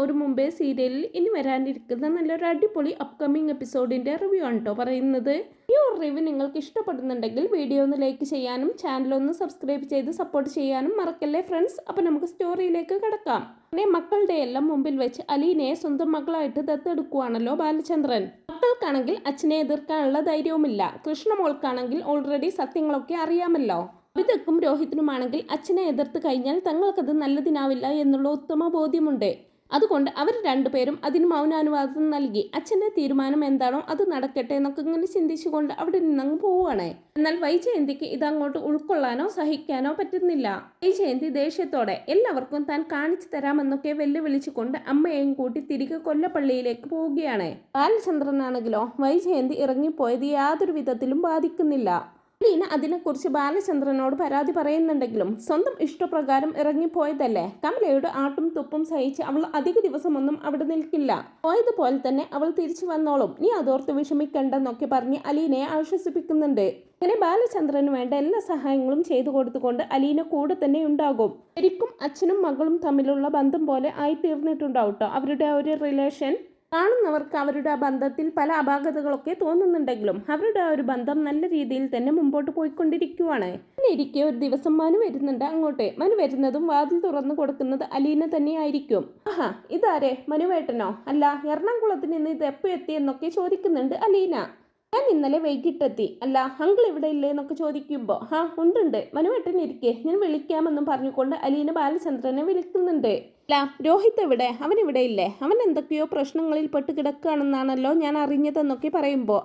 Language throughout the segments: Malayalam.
ഒരു മുമ്പേ സീരിയലിൽ ഇനി വരാനിരിക്കുന്ന നല്ലൊരു അടിപൊളി അപ്കമിങ് എപ്പിസോഡിൻ്റെ റിവ്യൂ ആണ് കേട്ടോ പറയുന്നത്. ഈ ഒരു റിവ്യൂ നിങ്ങൾക്ക് ഇഷ്ടപ്പെടുന്നുണ്ടെങ്കിൽ വീഡിയോ ഒന്ന് ലൈക്ക് ചെയ്യാനും ചാനലൊന്ന് സബ്സ്ക്രൈബ് ചെയ്ത് സപ്പോർട്ട് ചെയ്യാനും മറക്കല്ലേ ഫ്രണ്ട്സ്. അപ്പോൾ നമുക്ക് സ്റ്റോറിയിലേക്ക് കിടക്കാം. പിന്നെ മക്കളുടെ എല്ലാം മുമ്പിൽ വെച്ച് അലീനയെ സ്വന്തം മകളായിട്ട് ദത്തെടുക്കുവാണല്ലോ ബാലചന്ദ്രൻ. മക്കൾക്കാണെങ്കിൽ അച്ഛനെ എതിർക്കാനുള്ള ധൈര്യവുമില്ല. കൃഷ്ണമോൾക്കാണെങ്കിൽ ഓൾറെഡി സത്യങ്ങളൊക്കെ അറിയാമല്ലോ. അഭിതക്കും രോഹിത്തിനുമാണെങ്കിൽ അച്ഛനെ എതിർത്ത് കഴിഞ്ഞാൽ തങ്ങൾക്കത് നല്ലതിനാവില്ല എന്നുള്ള ഉത്തമ ബോധ്യമുണ്ട്. അതുകൊണ്ട് അവർ രണ്ടുപേരും അതിന് മൗനാനുവാദം നൽകി. അച്ഛൻ്റെ തീരുമാനം എന്താണോ അത് നടക്കട്ടെ എന്നൊക്കെ ഇങ്ങനെ ചിന്തിച്ചുകൊണ്ട് അവിടെ നിന്നങ്ങ് പോവുകയാണ്. എന്നാൽ വൈജയന്തിക്ക് ഇതങ്ങോട്ട് ഉൾക്കൊള്ളാനോ സഹിക്കാനോ പറ്റുന്നില്ല. വൈജയന്തി ദേഷ്യത്തോടെ എല്ലാവർക്കും താൻ കാണിച്ചു തരാമെന്നൊക്കെ വെല്ലുവിളിച്ചുകൊണ്ട് അമ്മയെയും കൂട്ടി തിരികെ കൊല്ലപ്പള്ളിയിലേക്ക് പോവുകയാണ്. ബാലചന്ദ്രനാണെങ്കിലോ വൈജയന്തി ഇറങ്ങിപ്പോയത് യാതൊരു വിധത്തിലും ബാധിക്കുന്നില്ല. അലീന അതിനെക്കുറിച്ച് ബാലചന്ദ്രനോട് പരാതി പറയുന്നുണ്ടെങ്കിലും സ്വന്തം ഇഷ്ടപ്രകാരം ഇറങ്ങിപ്പോയതല്ലേ. കമലയുടെ ആട്ടും തുപ്പും സഹിച്ച് അവൾ അധിക ദിവസമൊന്നും അവിടെ നിൽക്കില്ല. പോയതുപോലെ തന്നെ അവൾ തിരിച്ചു വന്നോളും, നീ അതോർത്ത് വിഷമിക്കണ്ടെന്നൊക്കെ പറഞ്ഞ് അലീനയെ ആശ്വസിപ്പിക്കുന്നുണ്ട്. അങ്ങനെ ബാലചന്ദ്രന് വേണ്ട എല്ലാ സഹായങ്ങളും ചെയ്തു കൊടുത്തുകൊണ്ട് അലീന കൂടെ തന്നെ ഉണ്ടാകും. ശരിക്കും അച്ഛനും മകളും തമ്മിലുള്ള ബന്ധം പോലെ ആയിത്തീർന്നിട്ടുണ്ടാവും കേട്ടോ അവരുടെ ഒരു റിലേഷൻ. കാണുന്നവർക്ക് അവരുടെ ആ ബന്ധത്തിൽ പല അപാകതകളൊക്കെ തോന്നുന്നുണ്ടെങ്കിലും അവരുടെ ആ ഒരു ബന്ധം നല്ല രീതിയിൽ തന്നെ മുമ്പോട്ട് പോയിക്കൊണ്ടിരിക്കുവാണ്. പിന്നെ ഇരിക്കെ ഒരു ദിവസം മനു വരുന്നുണ്ട് അങ്ങോട്ട്. മനു വരുന്നതും വാതിൽ തുറന്നു കൊടുക്കുന്നത് അലീന തന്നെയായിരിക്കും. ആഹാ, ഇതാരെ, മനുവേട്ടനോ? അല്ല, എറണാകുളത്ത് നിന്ന് ഇത് എപ്പോൾ എത്തിയെന്നൊക്കെ ചോദിക്കുന്നുണ്ട് അലീന. ഞാൻ ഇന്നലെ വൈകിട്ടെത്തി. അല്ല, അങ്കിൾ ഇവിടെ ഇല്ലേ എന്നൊക്കെ ചോദിക്കുമ്പോൾ ഉണ്ട്, മനുവേട്ടൻ ഇരിക്കെ, ഞാൻ വിളിക്കാമെന്നും പറഞ്ഞുകൊണ്ട് അലീന ബാലചന്ദ്രനെ വിളിക്കുന്നുണ്ട്. അല്ല, രോഹിത് എവിടെ? അവൻ ഇവിടെ ഇല്ലേ? അവൻ എന്തൊക്കെയോ പ്രശ്നങ്ങളിൽ പെട്ട് കിടക്കുകയാണെന്നാണല്ലോ ഞാൻ അറിഞ്ഞതെന്നൊക്കെ പറയുമ്പോൾ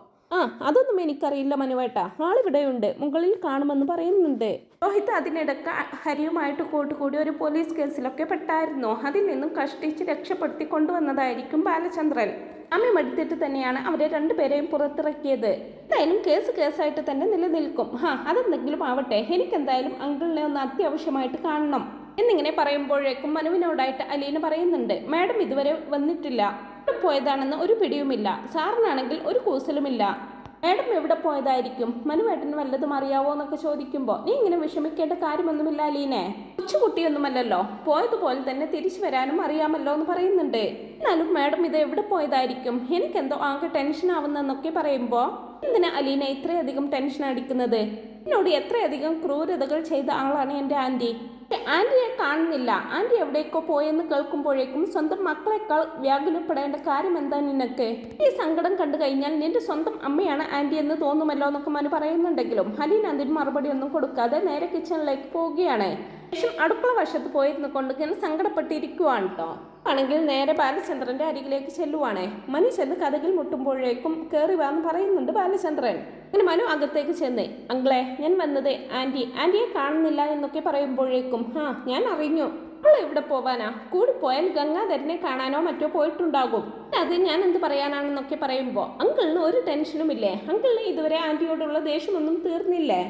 അതൊന്നും എനിക്കറിയില്ല മനുവേട്ട, ആളിവിടെയുണ്ട്, മുകളിൽ കാണുമെന്ന് പറയുന്നുണ്ട്. രോഹിത് അതിനിടക്ക് ഹരിയുമായിട്ട് കൂട്ടുകൂടി ഒരു പോലീസ് കേസിലൊക്കെ പെട്ടായിരുന്നു. അതിൽ നിന്നും കഷ്ടിച്ച് രക്ഷപ്പെടുത്തി കൊണ്ടുവന്നതായിരിക്കും ബാലചന്ദ്രൻ. അമ്മയെടുത്തിട്ട് തന്നെയാണ് അവരെ രണ്ടുപേരെയും പുറത്തിറക്കിയത്. എന്തായാലും കേസായിട്ട് തന്നെ നിലനിൽക്കും. അതെന്തെങ്കിലും ആവട്ടെ, എനിക്കെന്തായാലും അങ്കിളിനെ ഒന്ന് അത്യാവശ്യമായിട്ട് കാണണം എന്നിങ്ങനെ പറയുമ്പോഴേക്കും മനുവിനോടായിട്ട് അലീന പറയുന്നുണ്ട്, മാഡം ഇതുവരെ വന്നിട്ടില്ല, എവിടെ പോയതാണെന്ന് ഒരു പിടിയുമില്ല. സാറിനാണെങ്കിൽ ഒരു കൂസലുമില്ല. മാഡം എവിടെ പോയതായിരിക്കും? മനുവേട്ടന് വല്ലതും അറിയാവോ എന്നൊക്കെ ചോദിക്കുമ്പോൾ നീ ഇങ്ങനെ വിഷമിക്കേണ്ട കാര്യമൊന്നുമില്ല അലീനെ, കൊച്ചുകുട്ടിയൊന്നുമല്ലല്ലോ, പോയതുപോലെ തന്നെ തിരിച്ചു വരാനും അറിയാമല്ലോ എന്ന് പറയുന്നുണ്ട്. എന്നാലും മാഡം ഇത് എവിടെ പോയതായിരിക്കും? എനിക്കെന്തോ ആകെ ടെൻഷൻ ആവുന്നെന്നൊക്കെ പറയുമ്പോൾ എന്തിനാ അലീന ഇത്രയധികം ടെൻഷൻ അടിക്കുന്നത്? എന്നോട് എത്രയധികം ക്രൂരതകൾ ചെയ്ത ആളാണ് എൻ്റെ ആൻറ്റി. ആൻറ്റിയെ കാണുന്നില്ല, ആൻറ്റി എവിടേക്കോ പോയെന്ന് കേൾക്കുമ്പോഴേക്കും സ്വന്തം മക്കളെക്കാൾ വ്യാകുലപ്പെടേണ്ട കാര്യം എന്താ നിനക്ക്? ഈ സങ്കടം കണ്ടു കഴിഞ്ഞാൽ നിന്റെ സ്വന്തം അമ്മയാണ് ആൻറ്റി എന്ന് തോന്നുമല്ലോ എന്നൊക്കെ മനു പറയുന്നുണ്ടെങ്കിലും അലീന അതിന് മറുപടി ഒന്നും കൊടുക്കാതെ നേരെ കിച്ചണിലേക്ക് പോവുകയാണ്. ശേഷം അടുക്കള വശത്ത് പോയിരുന്നു കൊണ്ട് ഇങ്ങനെ സങ്കടപ്പെട്ടിരിക്കുവാണ് കേട്ടോ. ആണെങ്കിൽ നേരെ ബാലചന്ദ്രന്റെ അരികിലേക്ക് ചെല്ലുവാണേ. മനു ചെന്ന് കഥകിൽ മുട്ടുമ്പോഴേക്കും കയറി വാന്ന് പറയുന്നുണ്ട് ബാലചന്ദ്രൻ. അങ്ങനെ മനു അകത്തേക്ക് ചെന്ന്, അങ്കിളെ ഞാൻ വന്നത് ആൻറ്റിയെ കാണുന്നില്ല എന്നൊക്കെ പറയുമ്പോഴേക്കും ഞാൻ അറിഞ്ഞു, അവൾ എവിടെ പോവാനാ, കൂടിപ്പോയാൽ ഗംഗാധരനെ കാണാനോ മറ്റോ പോയിട്ടുണ്ടാകും, അത് ഞാൻ എന്ത് പറയാനാണെന്നൊക്കെ പറയുമ്പോൾ അങ്കിളിന് ഒരു ടെൻഷനും ഇല്ലേ? അങ്കിളിന് ഇതുവരെ ആൻറ്റിയോടുള്ള ദേഷ്യമൊന്നും തീർന്നില്ലേ?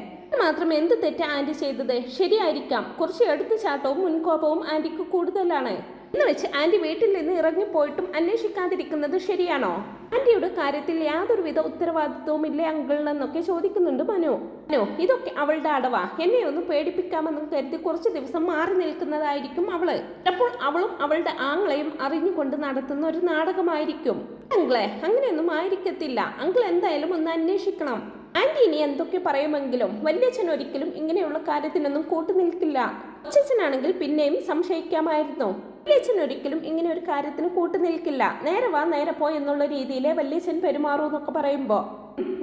മാത്രം എന്ത് തെറ്റാ ആൻറ്റി ചെയ്തത്? ശരിയായിരിക്കാം, കുറച്ച് എടുത്തുചാട്ടവും മുൻകോപവും ആൻറ്റിക്ക് കൂടുതലാണ് എന്ന് വെച്ച് ആൻറ്റി വീട്ടിൽ നിന്ന് ഇറങ്ങിപ്പോയിട്ടും അന്വേഷിക്കാതിരിക്കുന്നത് ശരിയാണോ? ആൻറ്റിയുടെ കാര്യത്തിൽ യാതൊരുവിധ ഉത്തരവാദിത്വവും ഇല്ലേ അങ്കിളിനെന്നൊക്കെ ചോദിക്കുന്നുണ്ട് മനു. ഇതൊക്കെ അവളുടെ അടവാ, എന്നെ ഒന്ന് പേടിപ്പിക്കാമെന്നും കരുതി കുറച്ച് ദിവസം മാറി നിൽക്കുന്നതായിരിക്കും അവള്. ചിലപ്പോൾ അവളും അവളുടെ ആങ്ങളെയും അറിഞ്ഞുകൊണ്ട് നടത്തുന്ന ഒരു നാടകമായിരിക്കും. അങ്കിളെ, അങ്ങനെയൊന്നും ആയിരിക്കത്തില്ല. അങ്കിൾ എന്തായാലും ഒന്ന് അന്വേഷിക്കണം. ആൻറ്റി ഇനി എന്തൊക്കെ പറയുമെങ്കിലും വല്യച്ഛൻ ഒരിക്കലും ഇങ്ങനെയുള്ള കാര്യത്തിനൊന്നും കൂട്ടുനിൽക്കില്ല. അച്ഛനാണെങ്കിൽ പിന്നെയും സംശയിക്കാമായിരുന്നു. വല്യച്ഛൻ ഒരിക്കലും ഇങ്ങനെ ഒരു കാര്യത്തിന് കൂട്ടുനിൽക്കില്ല. നേരെ വാ നേരെ പോ എന്നുള്ള രീതിയിലെ വല്യച്ഛൻ പെരുമാറൂ എന്നൊക്കെ പറയുമ്പോൾ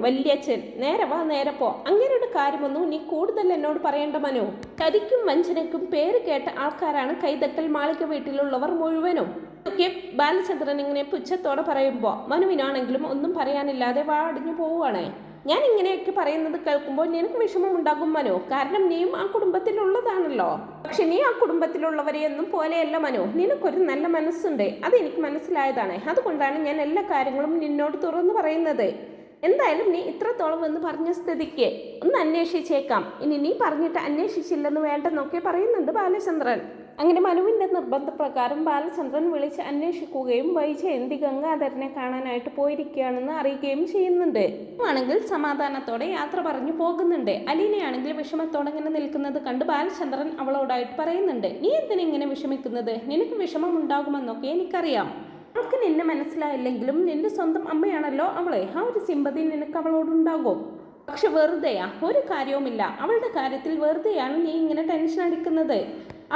വല്യച്ഛൻ നേരെ വാ നേരെ പോ, അങ്ങനെയുടെ കാര്യമൊന്നും നീ കൂടുതൽ എന്നോട് പറയേണ്ട മനു. ചതിക്കും വഞ്ചനയ്ക്കും പേര് കേട്ട ആൾക്കാരാണ് കൈതക്കൽ മാളിക വീട്ടിലുള്ളവർ മുഴുവനും. ഒക്കെ ബാലചന്ദ്രൻ ഇങ്ങനെ പുച്ഛത്തോടെ പറയുമ്പോൾ മനുവിനാണെങ്കിലും ഒന്നും പറയാനില്ലാതെ വാടിഞ്ഞു പോവുകയാണ്. ഞാൻ ഇങ്ങനെയൊക്കെ പറയുന്നത് കേൾക്കുമ്പോൾ നിനക്ക് വിഷമമുണ്ടാകും മനു, കാരണം നീയും ആ കുടുംബത്തിലുള്ളതാണല്ലോ. പക്ഷെ നീ ആ കുടുംബത്തിലുള്ളവരെയൊന്നും പോലെയല്ല മനു, നിനക്കൊരു നല്ല മനസ്സുണ്ട്, അതെനിക്ക് മനസ്സിലായതാണ്. അതുകൊണ്ടാണ് ഞാൻ എല്ലാ കാര്യങ്ങളും നിന്നോട് തുറന്നു പറയുന്നത്. എന്തായാലും നീ ഇത്രത്തോളം എന്ന് പറഞ്ഞ സ്ഥിതിക്ക് ഒന്ന് അന്വേഷിച്ചേക്കാം. ഇനി നീ പറഞ്ഞിട്ട് അന്വേഷിച്ചില്ലെന്ന് വേണ്ടെന്നൊക്കെ പറയുന്നുണ്ട് ബാലചന്ദ്രൻ. അങ്ങനെ മനുവിൻ്റെ നിർബന്ധപ്രകാരം ബാലചന്ദ്രൻ വിളിച്ച് അന്വേഷിക്കുകയും വൈജയന്തി ഗംഗാധരനെ കാണാനായിട്ട് പോയിരിക്കുകയാണെന്ന് അറിയുകയും ചെയ്യുന്നുണ്ട്. ആണെങ്കിൽ സമാധാനത്തോടെ യാത്ര പറഞ്ഞു പോകുന്നുണ്ട്. അലീനയാണെങ്കിൽ വിഷമത്തോടെ ഇങ്ങനെ നിൽക്കുന്നത് കണ്ട് ബാലചന്ദ്രൻ അവളോടായിട്ട് പറയുന്നുണ്ട്, നീ എന്തിനിങ്ങനെ വിഷമിക്കുന്നത്? നിനക്ക് വിഷമം ഉണ്ടാകുമെന്നൊക്കെ എനിക്കറിയാം. അവൾക്ക് നിന്നെ മനസ്സിലായില്ലെങ്കിലും നിന്റെ സ്വന്തം അമ്മയാണല്ലോ അവളെ. ആ ഒരു സിമ്പതി നിനക്ക് അവളോടുണ്ടാകും. പക്ഷെ വെറുതെയാ, ഒരു കാര്യവുമില്ല. അവളുടെ കാര്യത്തിൽ വെറുതെയാണ് നീ ഇങ്ങനെ ടെൻഷൻ അടിക്കുന്നത്.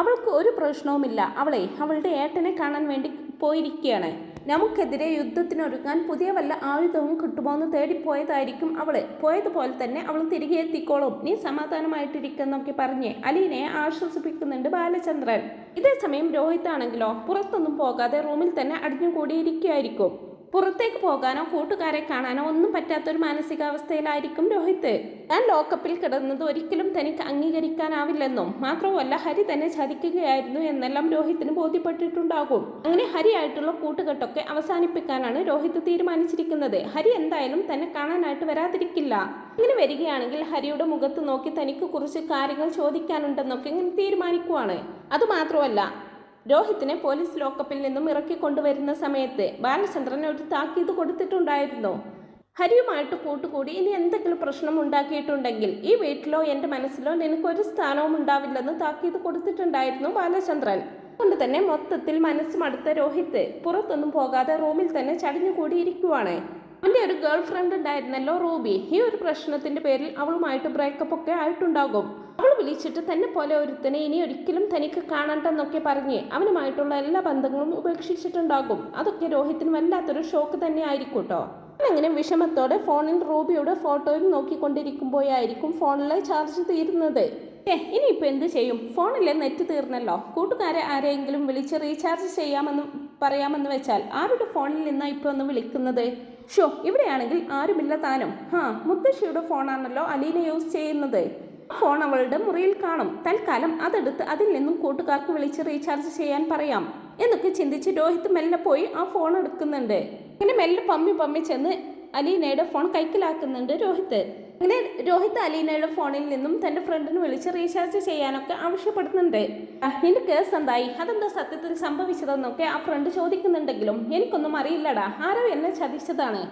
അവൾക്ക് ഒരു പ്രശ്നവുമില്ല. അവളുടെ ഏട്ടനെ കാണാൻ വേണ്ടി പോയിരിക്കുകയാണ്. നമുക്കെതിരെ യുദ്ധത്തിനൊരുങ്ങാൻ പുതിയ വല്ല ആയുധവും കിട്ടുമോ എന്ന് തേടിപ്പോയതായിരിക്കും അവള്. പോയതുപോലെ തന്നെ അവൾ തിരികെ എത്തിക്കോളും. നീ സമാധാനമായിട്ടിരിക്കുന്നൊക്കെ പറഞ്ഞ് അലീനയെ ആശ്വസിപ്പിക്കുന്നുണ്ട് ബാലചന്ദ്രൻ. ഇതേസമയം രോഹിത് ആണെങ്കിലോ പുറത്തൊന്നും പോകാതെ റൂമിൽ തന്നെ അടിഞ്ഞുകൂടിയിരിക്കുകയായിരിക്കും. പുറത്തേക്ക് പോകാനോ കൂട്ടുകാരെ കാണാനോ ഒന്നും പറ്റാത്തൊരു മാനസികാവസ്ഥയിലായിരിക്കും രോഹിത്. താൻ ലോക്കപ്പിൽ കിടന്നത് ഒരിക്കലും തനിക്ക് അംഗീകരിക്കാനാവില്ലെന്നും മാത്രവുമല്ല ഹരി തന്നെ ചതിക്കുകയായിരുന്നു എന്നെല്ലാം രോഹിത്തിന് ബോധ്യപ്പെട്ടിട്ടുണ്ടാകും. അങ്ങനെ ഹരിയായിട്ടുള്ള കൂട്ടുകെട്ടൊക്കെ അവസാനിപ്പിക്കാനാണ് രോഹിത് തീരുമാനിച്ചിരിക്കുന്നത്. ഹരി എന്തായാലും തന്നെ കാണാനായിട്ട് വരാതിരിക്കില്ല. ഇങ്ങനെ വരികയാണെങ്കിൽ ഹരിയുടെ മുഖത്ത് നോക്കി തനിക്ക് കുറച്ച് കാര്യങ്ങൾ ചോദിക്കാനുണ്ടെന്നൊക്കെ ഇങ്ങനെ തീരുമാനിക്കുവാണ്. അതുമാത്രമല്ല, രോഹിത്തിനെ പോലീസ് ലോക്കപ്പിൽ നിന്നും ഇറക്കിക്കൊണ്ടുവരുന്ന സമയത്ത് ബാലചന്ദ്രൻ ഒരു താക്കീത് കൊടുത്തിട്ടുണ്ടായിരുന്നു. ഹരിയുമായിട്ട് കൂട്ടുകൂടി ഇനി എന്തെങ്കിലും പ്രശ്നം ഉണ്ടാക്കിയിട്ടുണ്ടെങ്കിൽ ഈ വീട്ടിലോ എൻ്റെ മനസ്സിലോ നിനക്കൊരു സ്ഥാനവും ഉണ്ടാവില്ലെന്ന് താക്കീത് കൊടുത്തിട്ടുണ്ടായിരുന്നു ബാലചന്ദ്രൻ. അതുകൊണ്ട് തന്നെ മൊത്തത്തിൽ മനസ്സ് മടുത്ത രോഹിത് പുറത്തൊന്നും പോകാതെ റൂമിൽ തന്നെ ചടിഞ്ഞുകൂടിയിരിക്കുവാണ്. അവൻ്റെ ഒരു ഗേൾ ഫ്രണ്ട് ഉണ്ടായിരുന്നല്ലോ റൂബി. ഈ ഒരു പ്രശ്നത്തിൻ്റെ പേരിൽ അവളുമായിട്ട് ബ്രേക്കപ്പ് ഒക്കെ ആയിട്ടുണ്ടാകും. അവൾ വിളിച്ചിട്ട് തന്നെ പോലെ ഒരുത്തനെ ഇനി ഒരിക്കലും തനിക്ക് കാണണ്ടെന്നൊക്കെ പറഞ്ഞ് അവനുമായിട്ടുള്ള എല്ലാ ബന്ധങ്ങളും ഉപേക്ഷിച്ചിട്ടുണ്ടാകും. അതൊക്കെ രോഹിത്തിന് വല്ലാത്തൊരു ഷോക്ക് തന്നെ ആയിരിക്കും കേട്ടോ. അങ്ങനെ വിഷമത്തോടെ ഫോണിൽ റൂബിയുടെ ഫോട്ടോയും നോക്കിക്കൊണ്ടിരിക്കുമ്പോഴായിരിക്കും ഫോണിലെ ചാർജ് തീരുന്നത്. ഇനിയിപ്പോൾ എന്ത് ചെയ്യും? ഫോണിലെ നെറ്റ് തീർന്നല്ലോ. കൂട്ടുകാരെ ആരെങ്കിലും വിളിച്ച് റീചാർജ് പറയാമെന്ന് വെച്ചാൽ ആരുടെ ഫോണിൽ നിന്നാണ് ഇപ്പോൾ ഒന്ന് വിളിക്കുന്നത്? ഇവിടെയാണെങ്കിൽ ആരുമില്ല താനും. മുത്തശ്ശിയുടെ ഫോണാണല്ലോ അലീന യൂസ് ചെയ്യുന്നത്. ഫോൺ അവളുടെ മുറിയിൽ കാണും. തൽക്കാലം അതെടുത്ത് അതിൽ നിന്നും കൂട്ടുകാർക്ക് വിളിച്ച് റീചാർജ് ചെയ്യാൻ പറയാം എന്നൊക്കെ ചിന്തിച്ച് രോഹിത് മെല്ലെ പോയി ആ ഫോൺ എടുക്കുന്നുണ്ട്. ഇങ്ങനെ മെല്ലെ പമ്മി ചെന്ന് അലീനയുടെ ഫോൺ കൈക്കലാക്കുന്നുണ്ട് രോഹിത്. അങ്ങനെ രോഹിത് അലീനയുടെ ഫോണിൽ നിന്നും തൻ്റെ ഫ്രണ്ടിന് വിളിച്ച് റീചാർജ് ചെയ്യാനൊക്കെ ആവശ്യപ്പെടുന്നുണ്ട്. നിന്റെ കേസ് എന്തായി? അതെന്താ സത്യത്തിൽ സംഭവിച്ചതെന്നൊക്കെ ആ ഫ്രണ്ട് ചോദിക്കുന്നുണ്ടെങ്കിലും എനിക്കൊന്നും അറിയില്ലടാ. ആരോ എന്നെ ചതിച്ചതാണ്.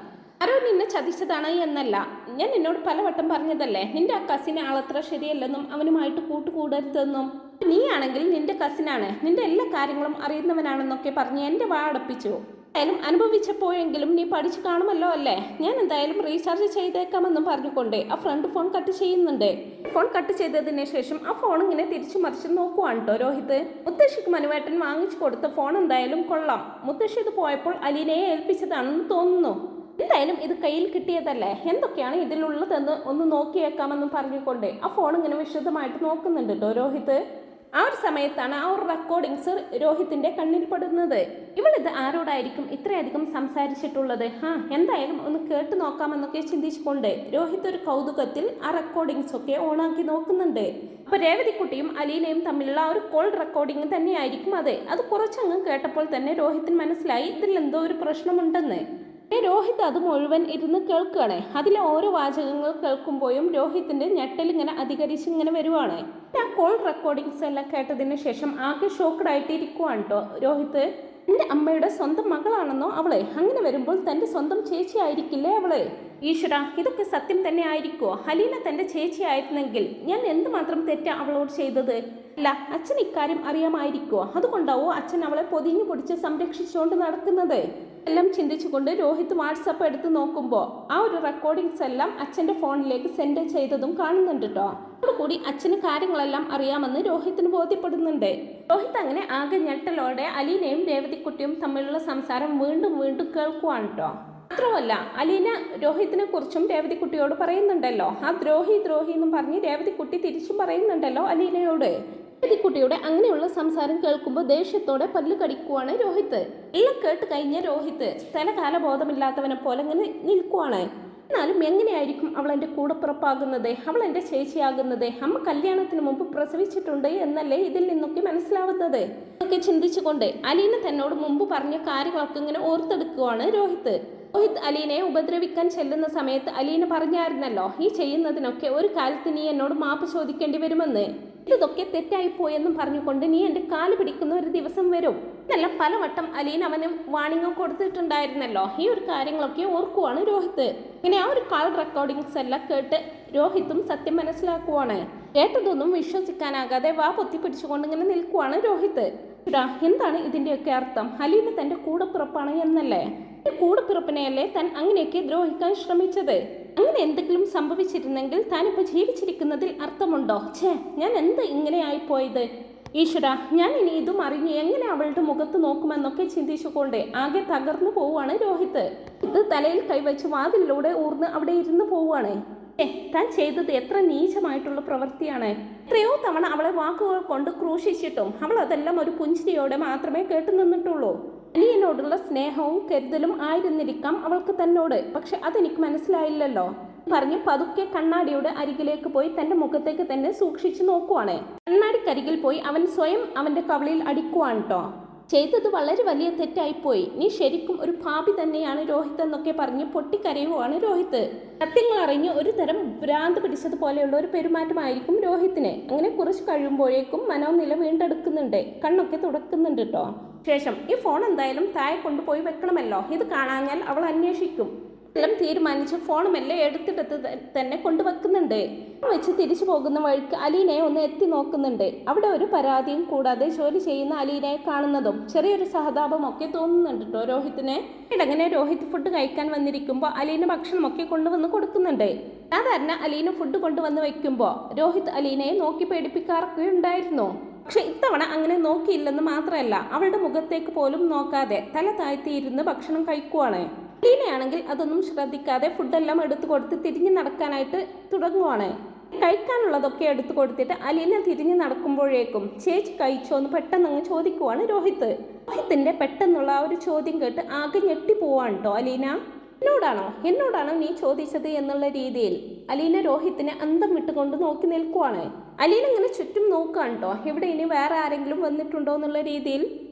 ആരോ നിന്നെ ചതിച്ചതാണ് എന്നല്ല, ഞാൻ നിന്നോട് പലവട്ടം പറഞ്ഞതല്ലേ നിന്റെ ആ കസിനെ ആളത്ര ശരിയല്ലെന്നും അവനുമായിട്ട് കൂട്ടുകൂടരുതെന്നും. നീ ആണെങ്കിൽ നിന്റെ കസിനാണ്, നിന്റെ എല്ലാ കാര്യങ്ങളും അറിയുന്നവനാണെന്നൊക്കെ പറഞ്ഞ് എൻ്റെ വാ അടപ്പിച്ചു. എന്തായാലും അനുഭവിച്ചപ്പോഴെങ്കിലും നീ പഠിച്ചു കാണുമല്ലോ അല്ലേ? ഞാൻ എന്തായാലും റീചാർജ് ചെയ്തേക്കാമെന്നും പറഞ്ഞുകൊണ്ട് ആ ഫ്രണ്ട് ഫോൺ കട്ട് ചെയ്യുന്നുണ്ട്. ഫോൺ കട്ട് ചെയ്തതിന് ശേഷം ആ ഫോൺ ഇങ്ങനെ തിരിച്ചു മറിച്ച് നോക്കുവാണ് കേട്ടോ രോഹിത്. മുത്തശ്ശിക്ക് മനുവേട്ടൻ വാങ്ങിച്ചു കൊടുത്ത ഫോൺ എന്തായാലും കൊള്ളാം. മുത്തശ്ശി ഇത് പോയപ്പോൾ അലീനയെ ഏൽപ്പിച്ചതാണെന്ന് തോന്നുന്നു. എന്തായാലും ഇത് കയ്യിൽ കിട്ടിയതല്ലേ, എന്തൊക്കെയാണ് ഇതിലുള്ളതെന്ന് ഒന്ന് നോക്കിയേക്കാമെന്നും പറഞ്ഞുകൊണ്ട് ആ ഫോൺ ഇങ്ങനെ വിശദമായിട്ട് നോക്കുന്നുണ്ട് കേട്ടോ രോഹിത്. ആ ഒരു സമയത്താണ് ആ ഒരു റെക്കോർഡിങ്സ് രോഹിത്തിൻ്റെ കണ്ണിൽ പെടുന്നത്. ഇവളിത് ആരോടായിരിക്കും ഇത്രയധികം സംസാരിച്ചിട്ടുള്ളത്? എന്തായാലും ഒന്ന് കേട്ട് നോക്കാമെന്നൊക്കെ ചിന്തിച്ചുകൊണ്ട് രോഹിത് ഒരു കൗതുകത്തിൽ ആ റെക്കോർഡിങ്സ് ഒക്കെ ഓണാക്കി നോക്കുന്നുണ്ട്. അപ്പോൾ രേവതിക്കുട്ടിയും അലീനയും തമ്മിലുള്ള ഒരു കോൾ റെക്കോർഡിങ് തന്നെയായിരിക്കും അത്. കുറച്ചങ്ങ് കേട്ടപ്പോൾ തന്നെ രോഹിത്തിന് മനസ്സിലായി ഇതിലെന്തോ ഒരു പ്രശ്നമുണ്ടെന്ന്. രോഹിത് അത് മുഴുവൻ ഇരുന്ന് കേൾക്കുകയാണ്. അതിലെ ഓരോ വാചകങ്ങൾ കേൾക്കുമ്പോഴും രോഹിത്തിന്റെ ഞെട്ടൽ ഇങ്ങനെ അധികരിച്ച് ഇങ്ങനെ വരുവാണ്. ആ കോൾ റെക്കോർഡിങ്സ് എല്ലാം കേട്ടതിന് ശേഷം ആകെ ഷോക്ക്ഡ് ആയിട്ടിരിക്കുവാണ് കേട്ടോ രോഹിത്. എൻ്റെ അമ്മയുടെ സ്വന്തം മകളാണെന്നോ അവളെ? അങ്ങനെ വരുമ്പോൾ തൻ്റെ സ്വന്തം ചേച്ചി ആയിരിക്കില്ലേ അവള്? ഈശ്വര, ഇതൊക്കെ സത്യം തന്നെ ആയിരിക്കുമോ? അലീന തൻ്റെ ചേച്ചി ആയിരുന്നെങ്കിൽ ഞാൻ എന്തുമാത്രം തെറ്റാ അവളോട് ചെയ്തത്? അല്ല, അച്ഛൻ ഇക്കാര്യം അറിയാമായിരിക്കുമോ? അതുകൊണ്ടാവോ അച്ഛൻ അവളെ പൊതിഞ്ഞു പൊടിച്ച് സംരക്ഷിച്ചുകൊണ്ട് നടക്കുന്നത്? എല്ലാം ചിന്തിച്ചുകൊണ്ട് രോഹിത് വാട്സപ്പ് എടുത്ത് നോക്കുമ്പോൾ ആ ഒരു റെക്കോർഡിങ്സ് എല്ലാം അച്ഛൻ്റെ ഫോണിലേക്ക് സെൻഡ് ചെയ്തതും കാണുന്നുണ്ട് കേട്ടോ. അതോടുകൂടി അച്ഛന് കാര്യങ്ങളെല്ലാം അറിയാമെന്ന് രോഹിത്തിന് ബോധ്യപ്പെടുന്നുണ്ട്. രോഹിത് അങ്ങനെ ആകെ ഞെട്ടലോടെ അലീനയും രേവതിക്കുട്ടിയും തമ്മിലുള്ള സംസാരം വീണ്ടും കേൾക്കുവാണ് കേട്ടോ. മാത്രമല്ല അലീന രോഹിത്തിനെ കുറിച്ചും രേവതിക്കുട്ടിയോട് പറയുന്നുണ്ടല്ലോ, ആ ദ്രോഹി എന്നും പറഞ്ഞ് രേവതിക്കുട്ടി തിരിച്ചും പറയുന്നുണ്ടല്ലോ അലീനയോട്. രേവതിക്കുട്ടിയുടെ അങ്ങനെയുള്ള സംസാരം കേൾക്കുമ്പോൾ ദേഷ്യത്തോടെ പല്ല് കടിക്കുവാണ് രോഹിത്. എല്ലാം കേട്ട് കഴിഞ്ഞ രോഹിത് സ്ഥലകാല ബോധമില്ലാത്തവനെ പോലെ ഇങ്ങനെ നിൽക്കുവാണ്. എന്നാലും എങ്ങനെയായിരിക്കും അവൾ എൻ്റെ കൂടപ്പിറപ്പാകുന്നത്, അവൾ എൻ്റെ ചേച്ചിയാകുന്നത്? അമ്മ കല്യാണത്തിന് മുമ്പ് പ്രസവിച്ചിട്ടുണ്ട് എന്നല്ലേ ഇതിൽ നിന്നൊക്കെ മനസ്സിലാവുന്നത്? ഒക്കെ ചിന്തിച്ചുകൊണ്ട് അലീന തന്നോട് മുമ്പ് പറഞ്ഞ കാര്യങ്ങളൊക്കെ ഇങ്ങനെ ഓർത്തെടുക്കുവാണ് രോഹിത്. അലീനയെ ഉപദ്രവിക്കാൻ ചെല്ലുന്ന സമയത്ത് അലീന പറഞ്ഞായിരുന്നല്ലോ, ഈ ചെയ്യുന്നതിനൊക്കെ ഒരു കാലത്ത് നീ എന്നോട് മാപ്പ് ചോദിക്കേണ്ടി വരുമെന്ന്. ഇതൊക്കെ തെറ്റായിപ്പോയെന്നും പറഞ്ഞുകൊണ്ട് നീ എൻ്റെ കാല് പിടിക്കുന്ന ഒരു ദിവസം വരും. ഇതെല്ലാം പലവട്ടം അലീന അവന് വാണിംഗ് കൊടുത്തിട്ടുണ്ടായിരുന്നല്ലോ. ഈ ഒരു കാര്യങ്ങളൊക്കെ ഓർക്കുവാണ് രോഹിത്. ഇങ്ങനെ ആ ഒരു കാൾ റെക്കോർഡിങ്സ് എല്ലാം കേട്ട് രോഹിത്തും സത്യം മനസ്സിലാക്കുവാണ്. കേട്ടതൊന്നും വിശ്വസിക്കാനാകാതെ വാ പൊത്തി പിടിച്ചുകൊണ്ട് ഇങ്ങനെ നിൽക്കുവാണ് രോഹിത്. എന്താണ് ഇതിൻ്റെയൊക്കെ അർത്ഥം? അലീന തൻ്റെ കൂടപ്പിറപ്പാണ് എന്നല്ലേ? കൂടപ്പിറപ്പിനെയല്ലേ താൻ അങ്ങനെയൊക്കെ ദ്രോഹിക്കാൻ ശ്രമിച്ചത്? അങ്ങനെ എന്തെങ്കിലും സംഭവിച്ചിരുന്നെങ്കിൽ താനിപ്പോൾ ജീവിച്ചിരിക്കുന്നതിൽ അർത്ഥമുണ്ടോ? ഞാൻ എന്ത് ഇങ്ങനെ ആയിപ്പോയത്? ഈശ്വര, ഞാൻ ഇനി ഇതും അറിഞ്ഞ് എങ്ങനെ അവളുടെ മുഖത്ത് നോക്കുമെന്നൊക്കെ ചിന്തിച്ചുകൊണ്ട് ആകെ തകർന്നു പോവുകയാണ് രോഹിത്. ഇത് തലയിൽ കൈവച്ച് വാതിലിലൂടെ ഊർന്ന് അവിടെ ഇരുന്ന് പോവുകയാണ്. താൻ ചെയ്തത് എത്ര നീചമായിട്ടുള്ള പ്രവൃത്തിയാണ്. എത്രയോ തവണ അവളെ വാക്കുകൾ കൊണ്ട് ക്രൂശിച്ചിട്ടും അവൾ അതെല്ലാം ഒരു പുഞ്ചിരിയോടെ മാത്രമേ കേട്ടു നിന്നിട്ടുള്ളൂ. അനിയനോടുള്ള സ്നേഹവും കരുതലും ആയിരുന്നിരിക്കാം അവൾക്ക് തന്നോട്. പക്ഷെ അതെനിക്ക് മനസ്സിലായില്ലല്ലോ പറഞ്ഞ് പതുക്കെ കണ്ണാടിയുടെ അരികിലേക്ക് പോയി തന്റെ മുഖത്തേക്ക് തന്നെ സൂക്ഷിച്ചു നോക്കുവാണ്. കണ്ണാടിക്കരികിൽ പോയി അവൻ സ്വയം അവന്റെ കവിളിൽ അടിക്കുവാണ് കേട്ടോ. ചെയ്തത് വളരെ വലിയ തെറ്റായിപ്പോയി. നീ ശരിക്കും ഒരു പാപി തന്നെയാണ് രോഹിത് എന്നൊക്കെ പറഞ്ഞ് പൊട്ടിക്കരയുവാണ് രോഹിത്. സത്യങ്ങൾ അറിഞ്ഞ് ഒരു തരം ഭ്രാന്ത് പിടിച്ചതുപോലെയുള്ള ഒരു പെരുമാറ്റമായിരിക്കും രോഹിത്തിന്. അങ്ങനെ കുറച്ച് കഴിയുമ്പോഴേക്കും മനോനില വീണ്ടെടുക്കുന്നുണ്ട്, കണ്ണൊക്കെ തുടക്കുന്നുണ്ട് കേട്ടോ. ശേഷം ഈ ഫോൺ എന്തായാലും താഴെ കൊണ്ടുപോയി വെക്കണമല്ലോ, ഇത് കാണാഞ്ഞാൽ അവൾ അന്വേഷിക്കും. എല്ലാം തീരുമാനിച്ച് ഫോണുമെല്ലാം എടുത്തിടത്ത് തന്നെ കൊണ്ടുവെക്കുന്നുണ്ട്. വെച്ച് തിരിച്ചു പോകുന്ന വഴിക്ക് അലീനയെ ഒന്ന് എത്തി നോക്കുന്നുണ്ട്. അവിടെ ഒരു പരാതിയും കൂടാതെ ജോലി ചെയ്യുന്ന അലീനയെ കാണുന്നതും ചെറിയൊരു സഹതാപമൊക്കെ തോന്നുന്നുണ്ട് കേട്ടോ രോഹിത്തിന്. ഇടങ്ങനെ രോഹിത് ഫുഡ് കഴിക്കാൻ വന്നിരിക്കുമ്പോൾ അലീന ഭക്ഷണമൊക്കെ കൊണ്ടുവന്ന് കൊടുക്കുന്നുണ്ട്. സാധാരണ അലീന ഫുഡ് കൊണ്ടുവന്ന് വെക്കുമ്പോൾ രോഹിത് അലീനയെ നോക്കി പേടിപ്പിക്കാറൊക്കെ ഉണ്ടായിരുന്നു. പക്ഷെ ഇത്തവണ അങ്ങനെ നോക്കിയില്ലെന്ന് മാത്രമല്ല, അവളുടെ മുഖത്തേക്ക് പോലും നോക്കാതെ തല താഴ്ത്തിയിരുന്ന് ഭക്ഷണം കഴിക്കുവാണ്. അലീനയാണെങ്കിൽ അതൊന്നും ശ്രദ്ധിക്കാതെ ഫുഡെല്ലാം എടുത്തു കൊടുത്ത് തിരിഞ്ഞു നടക്കാനായിട്ട് തുടങ്ങുവാണ്. കഴിക്കാനുള്ളതൊക്കെ എടുത്തു കൊടുത്തിട്ട് അലീന തിരിഞ്ഞു നടക്കുമ്പോഴേക്കും ചേച്ചി കഴിച്ചോ എന്ന് പെട്ടെന്ന് ചോദിക്കുവാണ് രോഹിത്. രോഹിത്തിന്റെ പെട്ടെന്നുള്ള ആ ഒരു ചോദ്യം കേട്ട് ആകെ ഞെട്ടിപ്പോവാണ് കേട്ടോ അലീന. എന്നോടാണോ നീ ചോദിച്ചത് എന്നുള്ള രീതിയിൽ അലീന രോഹിത്തിനെ അന്തം വിട്ടുകൊണ്ട് നോക്കി നിൽക്കുവാണ്. അലീന ഇങ്ങനെ ചുറ്റും നോക്കുകയാണ് കേട്ടോ, എവിടെ ഇനി വേറെ ആരെങ്കിലും വന്നിട്ടുണ്ടോ എന്നുള്ള രീതിയിൽ.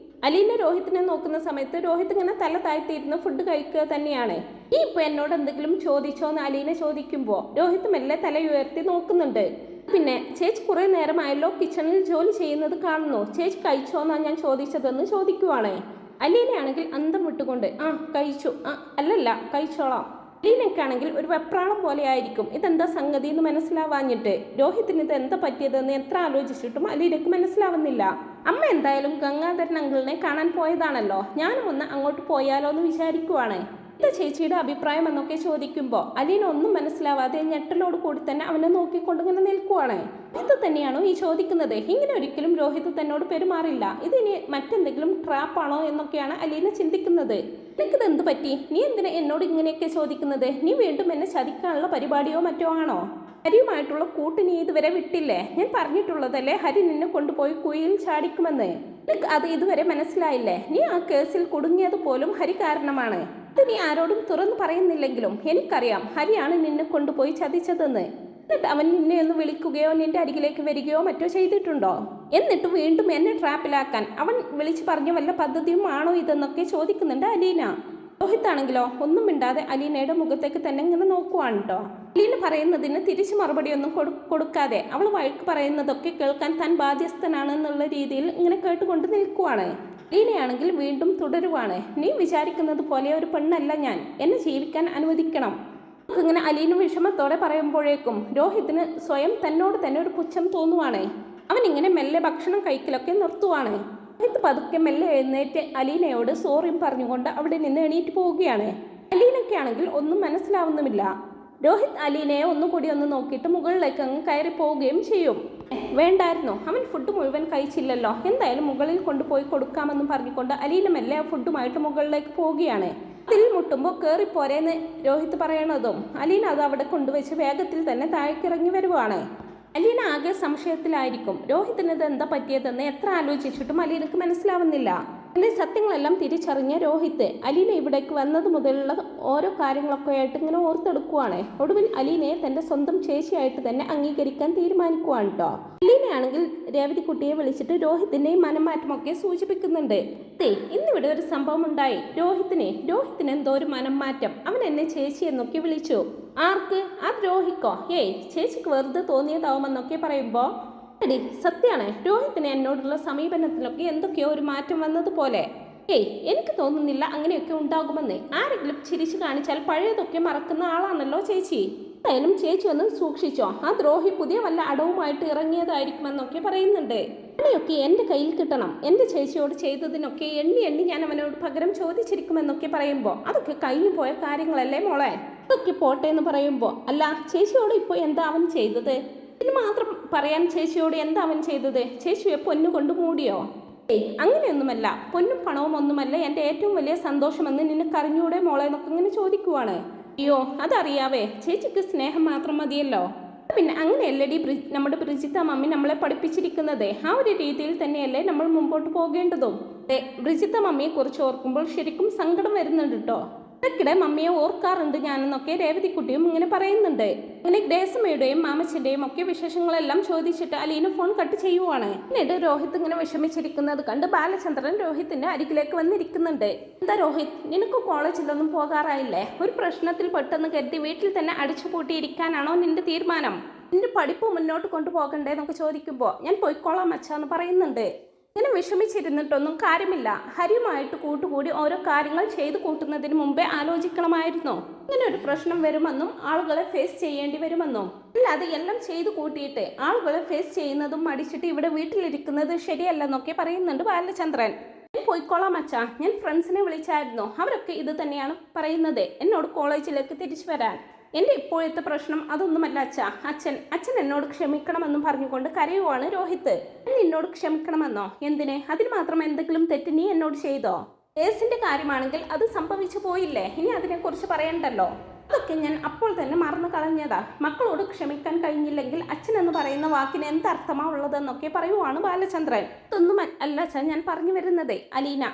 അലീന രോഹിത്തിനെ നോക്കുന്ന സമയത്ത് രോഹിത് ഇങ്ങനെ തല താഴ്ത്തിയിരുന്ന് ഫുഡ് കഴിക്കുക തന്നെയാണ്. നീ ഇപ്പൊ എന്നോട് എന്തെങ്കിലും ചോദിച്ചോ എന്ന് അലീന ചോദിക്കുമ്പോൾ രോഹിത് മെല്ലെ തല ഉയർത്തി നോക്കുന്നുണ്ട്. പിന്നെ ചേച്ചി കുറെ നേരമായല്ലോ കിച്ചണിൽ ജോലി ചെയ്യുന്നത് കാണുന്നു, ചേച്ചി കഴിച്ചോന്നാണ് ഞാൻ ചോദിച്ചതെന്ന് ചോദിക്കുവാണ്. അലീനയാണെങ്കിൽ അന്തം വിട്ടുകൊണ്ട് കഴിച്ചു, അല്ലല്ല കഴിച്ചോളാം. അലീനയ്ക്കാണെങ്കിൽ ഒരു വെപ്രാളം പോലെ ആയിരിക്കും ഇതെന്താ സംഗതി എന്ന് മനസ്സിലാവാഞ്ഞിട്ട്. രോഹിത്തിന് ഇത് എന്താ പറ്റിയതെന്ന് എത്ര ആലോചിച്ചിട്ടും അലീനയ്ക്ക് മനസ്സിലാവുന്നില്ല. അമ്മ എന്തായാലും ഗംഗാധരൻ അങ്കിളിനെ കാണാൻ പോയതാണല്ലോ, ഞാനും ഒന്ന് അങ്ങോട്ട് പോയാലോ എന്ന് വിചാരിക്കുവാണ്. എന്താ ചേച്ചിയുടെ അഭിപ്രായം എന്നൊക്കെ ചോദിക്കുമ്പോൾ അലീന ഒന്നും മനസ്സിലാവാതെ ഞെട്ടലോട് കൂടി തന്നെ അവനെ നോക്കിക്കൊണ്ടിങ്ങനെ നിൽക്കുവാണ്. ഇത് തന്നെയാണോ ഈ ചോദിക്കുന്നത്? ഇങ്ങനെ ഒരിക്കലും രോഹിത് തന്നോട് പെരുമാറില്ല, ഇതിനി മറ്റെന്തെങ്കിലും ട്രാപ്പാണോ എന്നൊക്കെയാണ് അലീന ചിന്തിക്കുന്നത്. നിനക്കിത് എന്ത് പറ്റി? നീ എന്തിനാ എന്നോട് ഇങ്ങനെയൊക്കെ ചോദിക്കുന്നത്? നീ വീണ്ടും എന്നെ ചതിക്കാനുള്ള പരിപാടിയോ മറ്റോ ആണോ? ഹരിയുമായിട്ടുള്ള കൂട്ട് നീ ഇതുവരെ വിട്ടില്ലേ? ഞാൻ പറഞ്ഞിട്ടുള്ളതല്ലേ ഹരി നിന്നെ കൊണ്ടുപോയി കുഴിയിൽ ചാടിക്കുമെന്ന്. നിനക്ക് അത് ഇതുവരെ മനസ്സിലായില്ലേ? നീ ആ കേസിൽ കുടുങ്ങിയത് പോലും ഹരി കാരണമാണ്. അത് നീ ആരോടും തുറന്നു പറയുന്നില്ലെങ്കിലും എനിക്കറിയാം ഹരിയാണ് നിന്നെ കൊണ്ടുപോയി ചതിച്ചതെന്ന്. എന്നിട്ട് അവൻ നിന്നെ ഒന്ന് വിളിക്കുകയോ നിന്റെ അരികിലേക്ക് വരികയോ മറ്റോ ചെയ്തിട്ടുണ്ടോ? എന്നിട്ട് വീണ്ടും എന്നെ ട്രാപ്പിലാക്കാൻ അവൻ വിളിച്ചു പറഞ്ഞ വല്ല പദ്ധതിയും ആണോ ഇതെന്നൊക്കെ ചോദിക്കുന്നുണ്ട് അലീന. രോഹിത്താണെങ്കിലോ ഒന്നും മിണ്ടാതെ അലീനയുടെ മുഖത്തേക്ക് തന്നെ ഇങ്ങനെ നോക്കുവാണ് കേട്ടോ. അലീന പറയുന്നതിന് തിരിച്ചു മറുപടിയൊന്നും കൊടുക്കാതെ അവൾ വഴക്ക് പറയുന്നതൊക്കെ കേൾക്കാൻ താൻ ബാധ്യസ്ഥനാണെന്നുള്ള രീതിയിൽ ഇങ്ങനെ കേട്ടുകൊണ്ട് നിൽക്കുവാണ്. അലീനയാണെങ്കിൽ വീണ്ടും തുടരുവാണ്. നീ വിചാരിക്കുന്നത് പോലെ ഒരു പെണ്ണല്ല ഞാൻ, എന്നെ ജീവിക്കാൻ അനുവദിക്കണം. ഇങ്ങനെ അലീന വിഷമത്തോടെ പറയുമ്പോഴേക്കും രോഹിത്തിന് സ്വയം തന്നോട് തന്നെ ഒരു പുച്ഛം തോന്നുവാണ്. അവൻ ഇങ്ങനെ മെല്ലെ ഭക്ഷണം കഴിക്കലൊക്കെ നിർത്തുവാണ്. രോഹിത് പതുക്കെ മെല്ലെ എഴുന്നേറ്റ് അലീനയോട് സോറിയും പറഞ്ഞുകൊണ്ട് അവിടെ നിന്ന് എണീറ്റ് പോവുകയാണ്. അലീനയ്ക്കാണെങ്കിൽ ഒന്നും മനസ്സിലാവുന്നുമില്ല. രോഹിത് അലീനയെ ഒന്നുകൂടി ഒന്ന് നോക്കിയിട്ട് മുകളിലേക്ക് അങ്ങ് കയറി പോവുകയും ചെയ്യും. വേണ്ടായിരുന്നു, അവൻ ഫുഡ് മുഴുവൻ കഴിച്ചില്ലല്ലോ, എന്തായാലും മുകളിൽ കൊണ്ടുപോയി കൊടുക്കാമെന്നും പറഞ്ഞുകൊണ്ട് അലീന മെല്ലെ ആ ഫുഡുമായിട്ട് മുകളിലേക്ക് പോവുകയാണ്. അതിൽ മുട്ടുമ്പോൾ കയറിപ്പോരേന്ന് രോഹിത് പറയണതും അലീന അത് അവിടെ കൊണ്ടുവച്ച് വേഗത്തിൽ തന്നെ താഴേക്കിറങ്ങി വരുവാണ്. അലീന ആകെ സംശയത്തിലായിരിക്കും. രോഹിത്തിന് ഇത് എന്താ പറ്റിയതെന്ന് എത്ര ആലോചിച്ചിട്ടും അലീനക്ക് മനസ്സിലാവുന്നില്ല. എൻ്റെ സത്യങ്ങളെല്ലാം തിരിച്ചറിഞ്ഞ രോഹിത് അലീന ഇവിടേക്ക് വന്നത് മുതലുള്ള ഓരോ കാര്യങ്ങളൊക്കെ ആയിട്ട് ഇങ്ങനെ ഓർത്തെടുക്കുവാണ്. ഒടുവിൽ അലീനയെ തൻ്റെ സ്വന്തം ചേച്ചിയായിട്ട് തന്നെ അംഗീകരിക്കാൻ തീരുമാനിക്കുവാണ് കേട്ടോ. അലീനയാണെങ്കിൽ രേവതിക്കുട്ടിയെ വിളിച്ചിട്ട് രോഹിത്തിൻ്റെയും മനംമാറ്റമൊക്കെ സൂചിപ്പിക്കുന്നുണ്ട്. ഇന്നിവിടെ ഒരു സംഭവം ഉണ്ടായി. രോഹിത്തിന് എന്തോ ഒരു മനംമാറ്റം. അവൻ എന്നെ ചേച്ചി എന്നൊക്കെ വിളിച്ചു. ആർക്ക്? ആ ദ്രോഹിക്കോ? ചേച്ചിക്ക് വെറുതെ തോന്നിയതാവുമെന്നൊക്കെ പറയുമ്പോൾ എടി സത്യമാണ് രോഹിത്തിന് എന്നോടുള്ള സമീപനത്തിലൊക്കെ എന്തൊക്കെയോ ഒരു മാറ്റം വന്നതുപോലെ. എനിക്ക് തോന്നുന്നില്ല അങ്ങനെയൊക്കെ ഉണ്ടാകുമെന്ന്. ആരെങ്കിലും ചിരിച്ചു കാണിച്ചാൽ പഴയതൊക്കെ മറക്കുന്ന ആളാണല്ലോ ചേച്ചി. എന്തായാലും ചേച്ചി ഒന്ന് സൂക്ഷിച്ചോ, ആ ദ്രോഹി പുതിയ വല്ല അടവുമായിട്ട് ഇറങ്ങിയതായിരിക്കുമെന്നൊക്കെ പറയുന്നുണ്ട്. എണ്ണിയൊക്കെ എൻ്റെ കയ്യിൽ കിട്ടണം, എൻ്റെ ചേച്ചിയോട് ചെയ്തതിനൊക്കെ എണ്ണി എണ്ണി ഞാൻ അവനോട് പകരം ചോദിച്ചിരിക്കുമെന്നൊക്കെ പറയുമ്പോൾ അതൊക്കെ കഴിഞ്ഞു പോയ കാര്യങ്ങളല്ലേ മോളെ. അതൊക്കെ പോട്ടെ എന്ന് പറയുമ്പോൾ അല്ല ചേച്ചിയോട് ഇപ്പോൾ എന്താ അവൻ ചെയ്തത്? ഇതിന് മാത്രം പറയാൻ ചേച്ചിയോട് എന്താ അവൻ ചെയ്തത്? ചേച്ചിയെ പൊന്നു കൊണ്ട് മൂടിയോ? അങ്ങനെയൊന്നുമല്ല, പൊന്നും പണവും ഒന്നുമല്ല എൻ്റെ ഏറ്റവും വലിയ സന്തോഷമെന്ന് നിനക്കറിഞ്ഞൂടെ മോളെ എന്നൊക്കെ ഇങ്ങനെ ചോദിക്കുവാണ്. അയ്യോ അതറിയാവേ, ചേച്ചിക്ക് സ്നേഹം മാത്രം മതിയല്ലോ. പിന്നെ അങ്ങനെയല്ലേടി നമ്മുടെ ബ്രിജിത്ത മമ്മി നമ്മളെ പഠിപ്പിച്ചിരിക്കുന്നത്. ആ ഒരു രീതിയിൽ തന്നെയല്ലേ നമ്മൾ മുമ്പോട്ട് പോകേണ്ടതും. ബ്രിജിത്ത മമ്മിയെ കുറിച്ച് ഓർക്കുമ്പോൾ ശരിക്കും സങ്കടം വരുന്നുണ്ട് കേട്ടോ. ഇടയ്ക്കിടെ മമ്മിയെ ഓർക്കാറുണ്ട് ഞാനെന്നൊക്കെ രേവതിക്കുട്ടിയും ഇങ്ങനെ പറയുന്നുണ്ട്. അങ്ങനെ ഗ്രേസമ്മയുടെയും മാമച്ചൻ്റെയും ഒക്കെ വിശേഷങ്ങളെല്ലാം ചോദിച്ചിട്ട് അലീന ഫോൺ കട്ട് ചെയ്യുവാണ്. എന്നിട്ട് രോഹിത് ഇങ്ങനെ വിഷമിച്ചിരിക്കുന്നത് കണ്ട് ബാലചന്ദ്രൻ രോഹിത്തിന്റെ അരികിലേക്ക് വന്നിരിക്കുന്നുണ്ട്. എന്താ രോഹിത്, നിനക്ക് കോളേജിലൊന്നും പോകാറായില്ലേ? ഒരു പ്രശ്നത്തിൽ പെട്ടെന്ന് കരുതി വീട്ടിൽ തന്നെ അടിച്ചുപൂട്ടിയിരിക്കാനാണോ നിന്റെ തീരുമാനം? നിന്റെ പഠിപ്പ് മുന്നോട്ട് കൊണ്ടുപോകണ്ടേ എന്നൊക്കെ ചോദിക്കുമ്പോൾ ഞാൻ പോയിക്കോളാം അച്ഛാന്ന് പറയുന്നുണ്ട്. ഇങ്ങനെ വിഷമിച്ചിരുന്നിട്ടൊന്നും കാര്യമില്ല. ഹരിയുമായിട്ട് കൂട്ടുകൂടി ഓരോ കാര്യങ്ങൾ ചെയ്തു കൂട്ടുന്നതിന് മുമ്പേ ആലോചിക്കണമായിരുന്നോ ഇങ്ങനെ ഒരു പ്രശ്നം വരുമെന്നും ആളുകളെ ഫേസ് ചെയ്യേണ്ടി വരുമെന്നും? അല്ലാതെ എല്ലാം ചെയ്തു കൂട്ടിയിട്ട് ആളുകളെ ഫേസ് ചെയ്യുന്നതും മടിച്ചിട്ട് ഇവിടെ വീട്ടിലിരിക്കുന്നത് ശരിയല്ലെന്നൊക്കെ പറയുന്നുണ്ട് ബാലചന്ദ്രൻ. ഞാൻ പോയിക്കോളാം അച്ഛാ, ഞാൻ ഫ്രണ്ട്സിനെ വിളിച്ചായിരുന്നു, അവരൊക്കെ ഇത് തന്നെയാണ് പറയുന്നത്, എന്നോട് കോളേജിലേക്ക് തിരിച്ചു വരാൻ. എൻ്റെ ഇപ്പോഴത്തെ പ്രശ്നം അതൊന്നുമല്ല അച്ഛാ. അച്ഛൻ എന്നോട് ക്ഷമിക്കണമെന്നും പറഞ്ഞുകൊണ്ട് കരയുവാണ് രോഹിത്. ഞാൻ എന്നോട് ക്ഷമിക്കണമെന്നോ? എന്തിന്? അതിന് മാത്രം എന്തെങ്കിലും തെറ്റ് നീ എന്നോട് ചെയ്തോ? കേസിൻ്റെ കാര്യമാണെങ്കിൽ അത് സംഭവിച്ചു പോയില്ലേ, ഇനി അതിനെക്കുറിച്ച് പറയണ്ടല്ലോ. അതൊക്കെ ഞാൻ അപ്പോൾ തന്നെ മറന്നു കളഞ്ഞതാ. മക്കളോട് ക്ഷമിക്കാൻ കഴിഞ്ഞില്ലെങ്കിൽ അച്ഛൻ എന്ന് പറയുന്ന വാക്കിന് എന്തർത്ഥമാ ഉള്ളതെന്നൊക്കെ പറയുവാണ് ബാലചന്ദ്രൻ. ഇതൊന്നും അല്ല അച്ഛാ ഞാൻ പറഞ്ഞു വരുന്നത്. അലീന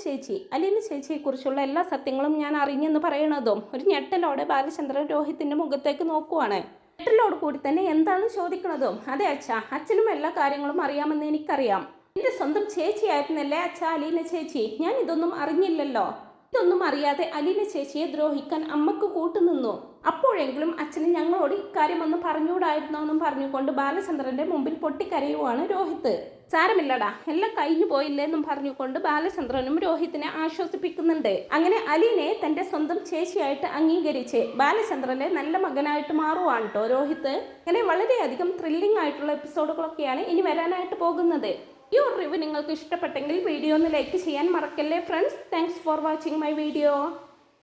ചേച്ചിയെ കുറിച്ചുള്ള എല്ലാ സത്യങ്ങളും ഞാൻ അറിഞ്ഞെന്ന് പറയണതും ഒരു ഞെട്ടലോടെ ബാലചന്ദ്രൻ രോഹിത്തിന്റെ മുഖത്തേക്ക് നോക്കുവാണ്. ഞെട്ടലോട് കൂടി തന്നെ എന്താണ് ചോദിക്കണതും? അതെ അച്ഛാ, അച്ഛനും എല്ലാ കാര്യങ്ങളും അറിയാമെന്ന് എനിക്കറിയാം. എൻ്റെ സ്വന്തം ചേച്ചിയായിരുന്നല്ലേ അച്ഛാ അലീന ചേച്ചി. ഞാൻ ഇതൊന്നും അറിഞ്ഞില്ലല്ലോ. ഇതൊന്നും അറിയാതെ അലീന ചേച്ചിയെ ദ്രോഹിക്കാൻ അമ്മക്ക് കൂട്ടുനിന്നു. അപ്പോഴെങ്കിലും അച്ഛന് ഞങ്ങളോട് ഇക്കാര്യമൊന്ന് പറഞ്ഞുകൂടായിരുന്നോ എന്നും പറഞ്ഞുകൊണ്ട് ബാലചന്ദ്രന്റെ മുമ്പിൽ പൊട്ടിക്കരയുവാണ് രോഹിത്. സാരമില്ലടാ, എല്ലാം കഴിഞ്ഞു പോയില്ലേ എന്നും പറഞ്ഞുകൊണ്ട് ബാലചന്ദ്രനും രോഹിത്തിനെ ആശ്വസിപ്പിക്കുന്നുണ്ട്. അങ്ങനെ അലീനയെ തന്റെ സ്വന്തം ചേച്ചിയായിട്ട് അംഗീകരിച്ച് ബാലചന്ദ്രന്റെ നല്ല മകനായിട്ട് മാറുവാണ് കേട്ടോ രോഹിത്. അങ്ങനെ വളരെയധികം ത്രില്ലിംഗ് ആയിട്ടുള്ള എപ്പിസോഡുകളൊക്കെയാണ് ഇനി വരാനായിട്ട് പോകുന്നത്. ഈ ഒരു റിവ്യൂ നിങ്ങൾക്ക് ഇഷ്ടപ്പെട്ടെങ്കിൽ വീഡിയോ ഒന്ന് ലൈക്ക് ചെയ്യാൻ മറക്കല്ലേ friends. Thanks for watching my video.